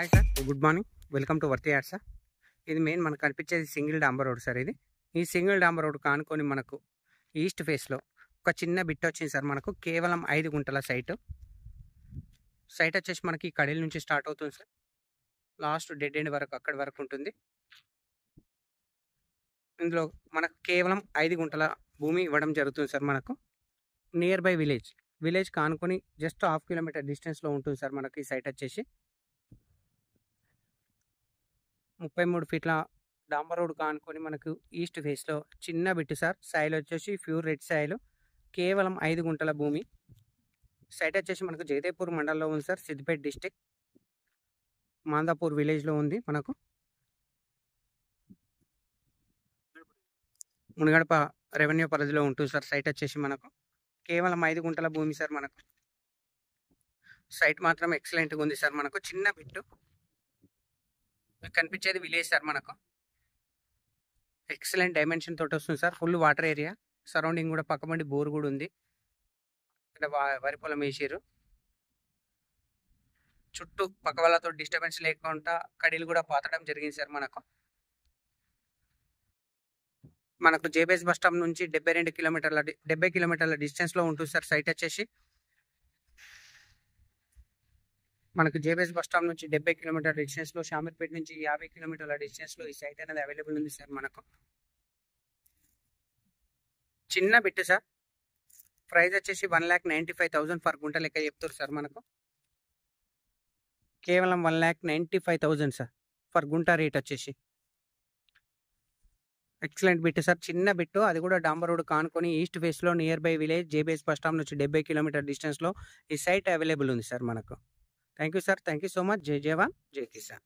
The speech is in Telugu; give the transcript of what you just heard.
Hi sir, good morning. Welcome to worthy ad sir. ఇది మెయిన్ మనకు కనిపించేది సింగిల్ డాంబర్ రోడ్ సార్. ఈ సింగిల్ డాంబర్ రోడ్ కానుకొని మనకు ఈస్ట్ ఫేస్లో ఒక చిన్న బిట్ వచ్చింది సార్. మనకు కేవలం 5 గుంటల సైట్ వచ్చేసి మనకి కడిల నుంచి స్టార్ట్ అవుతుంది సార్. లాస్ట్ డెడ్ ఎండ్ వరకు అక్కడి వరకు ఉంటుంది. ఇందులో మనకు కేవలం 5 గుంటల భూమి ఇవ్వడం జరుగుతుంది సార్. మనకు నియర్ బై విలేజ్ కానుకొని జస్ట్ 1/2 కిలోమీటర్ డిస్టెన్స్లో ఉంటుంది సార్. మనకి ఈ సైట్ వచ్చేసి 33 ఫీట్ల డాంబర్ రోడ్ కానుకొని మనకు ఈస్ట్ ఫేస్లో చిన్న బిట్ సార్. సాయిల్ వచ్చేసి ప్యూర్ రెడ్ సాయిల్. కేవలం 5 గుంటల భూమి. సైట్ వచ్చేసి మనకు జగదేపూర్ మండలంలో ఉంది సార్. సిద్దిపేట డిస్టిక్ మాందాపూర్ విలేజ్లో ఉంది. మనకు మునగడప రెవెన్యూ పరిధిలో ఉంటుంది సార్. సైట్ వచ్చేసి మనకు కేవలం 5 గుంటల భూమి సార్. మనకు సైట్ మాత్రం ఎక్సలెంట్గా ఉంది సార్. మనకు చిన్న బిట్టు కనిపించేది విలేజ్ సార్. మనకు ఎక్సలెంట్ డైమెన్షన్ తోటి వస్తుంది sir. Full water area, surrounding కూడా పక్కబండి బోర్ కూడా ఉంది. ఇక్కడ వరి పొలం వేసారు. చుట్టూ పక్క వాళ్ళతో డిస్టర్బెన్స్ లేకుండా కడీలు కూడా పాతడం జరిగింది సార్. మనకు జేబీఎస్ బస్ స్టాప్ నుంచి 70 కిలోమీటర్ల డిస్టెన్స్లో ఉంటుంది సార్. సైట్ వచ్చేసి మనకు జేబీఎస్ బస్ స్టాప్ నుంచి 70 కిలోమీటర్ల డిస్టెన్స్లో, షామీర్పేట నుంచి 50 కిలోమీటర్ల డిస్టెన్స్లో ఈ సైట్ అనేది అవైలబుల్ ఉంది సార్. మనకు చిన్న బిట్ సార్. ప్రైస్ వచ్చేసి 1,95,000 ఫర్ గుంట లెక్క చెప్తారు సార్. మనకు కేవలం 1,95,000 సార్ ఫర్ గుంట రేట్ వచ్చేసి. Excellent bit sir. చిన్న బిట్టు, అది కూడా డాంబర్ రోడ్ కానుకొని ఈస్ట్ ఫేస్లో near by village, JBS bus stop నుంచి 70 కిలోమీటర్ డిస్టెన్స్లో ఈ సైట్ అవైలబుల్ ఉంది సార్. మనకు thank you sir. Thank you so much. జై జవాన్, జై కిసాన్.